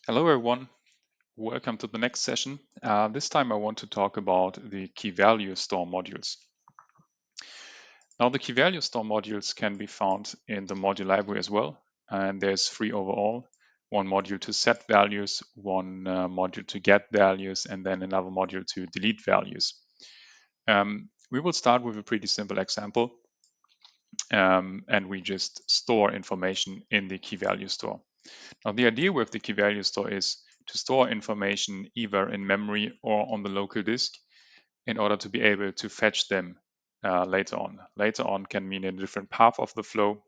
Hello, everyone. Welcome to the next session. This time I want to talk about the key value store modules. Now, the key value store modules can be found in the module library as well. And there's three overall, one module to set values, one module to get values, and then another module to delete values. We will start with a pretty simple example. And we just store information in the key value store. Now, the idea with the key value store is to store information either in memory or on the local disk in order to be able to fetch them later on. Later on can mean a different path of the flow,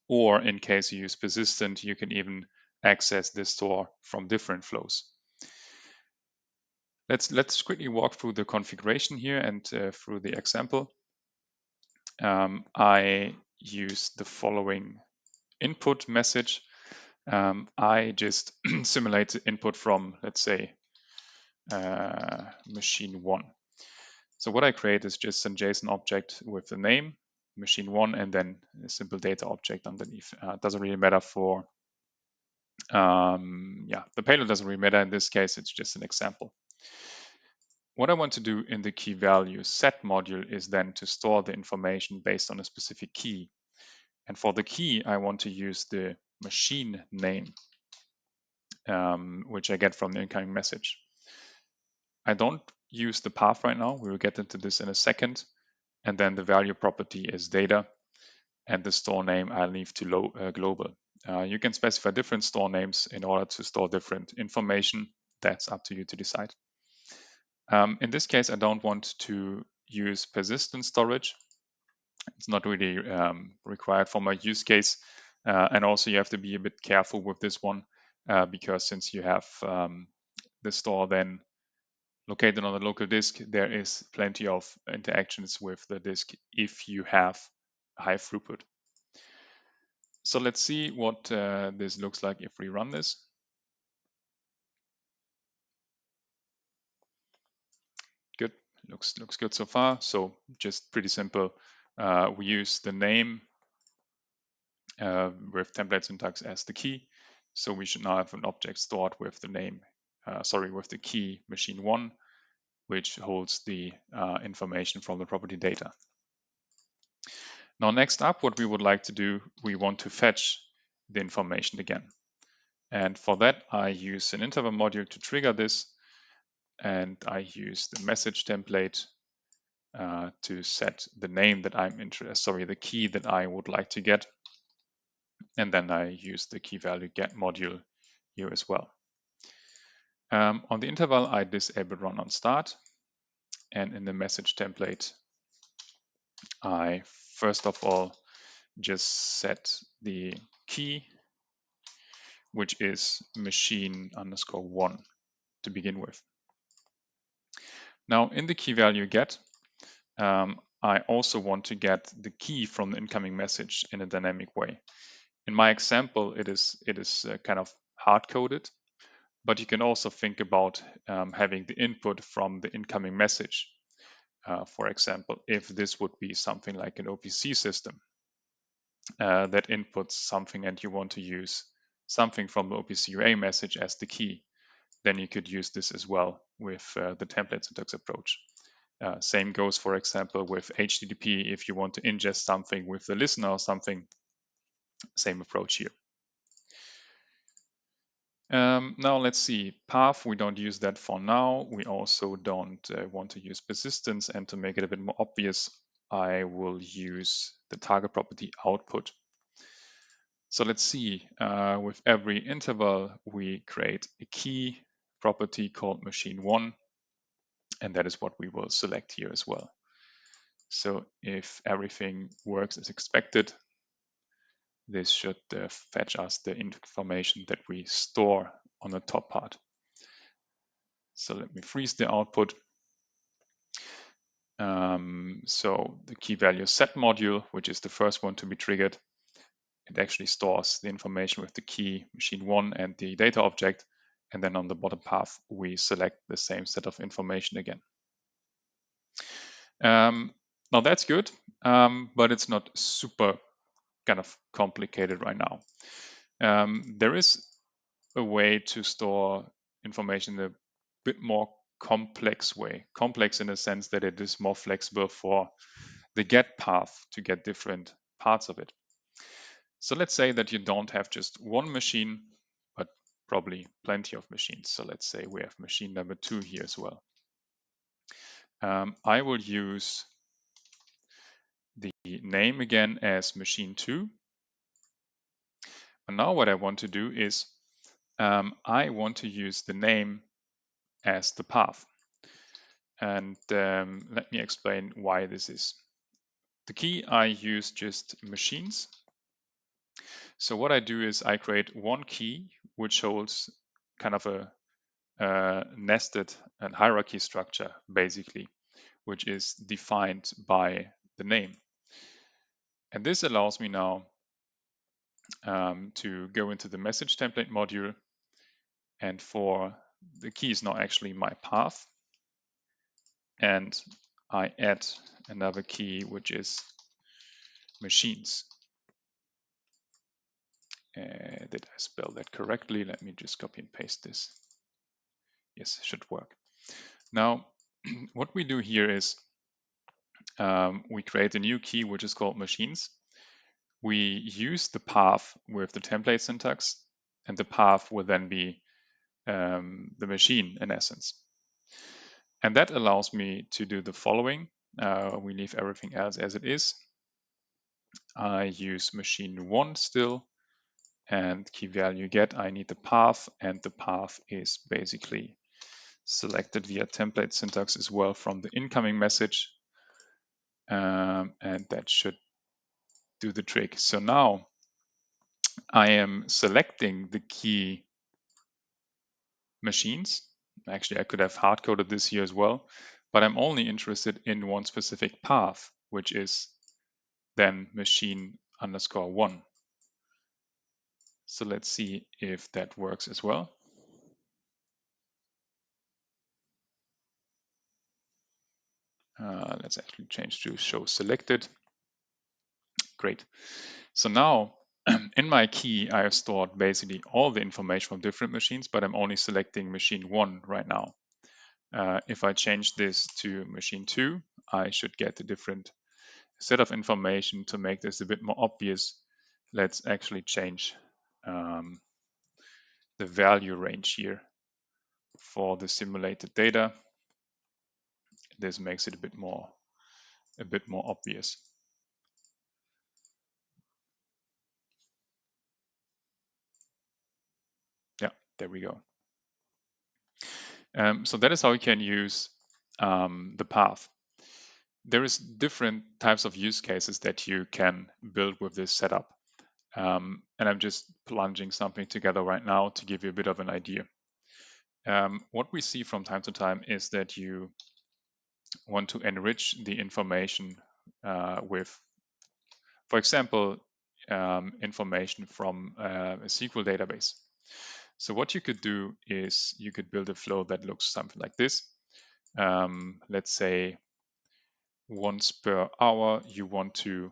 or in case you use persistent, you can even access this store from different flows. Let's quickly walk through the configuration here and through the example. I use the following input message. I just simulate the input from, let's say, machine 1. So what I create is just a JSON object with the name, machine 1, and then a simple data object underneath. It doesn't really matter for, the payload doesn't really matter in this case, it's just an example. What I want to do in the key value set module is then to store the information based on a specific key. And for the key, I want to use the machine name, which I get from the incoming message. I don't use the path right now. We will get into this in a second. And then the value property is data. And the store name I leave to global. You can specify different store names in order to store different information. That's up to you to decide. In this case, I don't want to use persistent storage. It's not really required for my use case. And also you have to be a bit careful with this one because since you have the store then located on the local disk, there is plenty of interactions with the disk if you have high throughput. So let's see what this looks like if we run this. Good, looks good so far. So just pretty simple. We use the name with template syntax as the key. So we should now have an object stored with the name, with the key machine 1, which holds the information from the property data. Now, next up, what we would like to do, we want to fetch the information again. And for that, I use an interval module to trigger this. And I use the message template to set the name that I'm interested, the key that I would like to get. And then I use the key value get module here as well. On the interval, I disable run on start. And in the message template, I first of all just set the key, which is machine_1 to begin with. Now in the key value get, I also want to get the key from the incoming message in a dynamic way. In my example, it is kind of hard-coded, but you can also think about having the input from the incoming message. For example, if this would be something like an OPC system that inputs something and you want to use something from the OPC UA message as the key, then you could use this as well with the template syntax approach. Same goes, for example, with HTTP. If you want to ingest something with the listener or something, same approach here. Now let's see, path, we don't use that for now. We also don't want to use persistence, and to make it a bit more obvious, I will use the target property output. So let's see, with every interval, we create a key property called machine1, and that is what we will select here as well. So if everything works as expected, this should fetch us the information that we store on the top part. So let me freeze the output. So the key value set module, which is the first one to be triggered, it actually stores the information with the key machine1 and the data object. And then on the bottom path, we select the same set of information again. Now that's good, but it's not super kind of complicated right now. There is a way to store information in a bit more complex way. Complex in the sense that it is more flexible for the get path to get different parts of it. So let's say that you don't have just one machine, but probably plenty of machines. So let's say we have machine number 2 here as well. I will use the name again as machine 2. And now what I want to do is I want to use the name as the path. And let me explain why this is. The key, I use just machines. So what I do is I create one key which holds kind of a nested and hierarchy structure, basically, which is defined by the name. And this allows me now to go into the message template module, and for the key is now actually my path, and I add another key which is machines. Did I spell that correctly? Let me just copy and paste this. Yes, should work. Now, what we do here is we create a new key which is called machines. We use the path with the template syntax, and the path will then be the machine in essence. And that allows me to do the following. We leave everything else as it is. I use machine 1 still, and key value get, I need the path, and the path is basically selected via template syntax as well from the incoming message. And that should do the trick. So now I am selecting the key machines. Actually, I could have hard coded this here as well, but I'm only interested in one specific path, which is then machine underscore 1. So let's see if that works as well. Let's actually change to show selected. Great. So now in my key, I have stored basically all the information from different machines, but I'm only selecting machine 1 right now. If I change this to machine 2, I should get a different set of information. To make this a bit more obvious, let's actually change the value range here for the simulated data. This makes it a bit more obvious. Yeah, there we go. So that is how you can use the path. There is different types of use cases that you can build with this setup. And I'm just plunging something together right now to give you a bit of an idea. What we see from time to time is that you want to enrich the information with, for example, information from a SQL database. So what you could do is you could build a flow that looks something like this. Let's say once per hour, you want to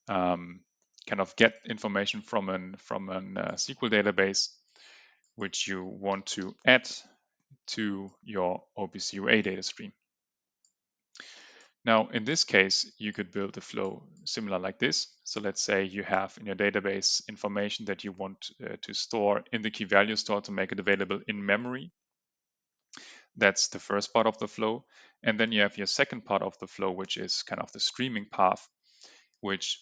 kind of get information from an SQL database, which you want to add to your OPC UA data stream. Now, in this case, you could build a flow similar like this. So let's say you have in your database information that you want to store in the key value store to make it available in memory. That's the first part of the flow. And then you have your second part of the flow, which is kind of the streaming path, which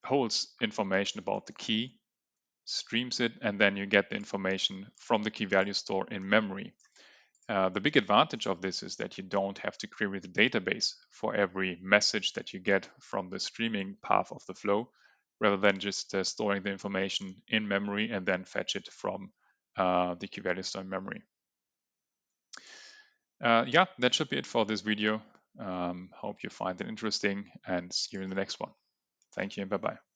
holds information about the key, streams it, and then you get the information from the key value store in memory. The big advantage of this is that you don't have to query the database for every message that you get from the streaming path of the flow, rather than just storing the information in memory and then fetch it from the key value store in memory. Yeah, that should be it for this video. Hope you find it interesting, and see you in the next one. Thank you and bye-bye.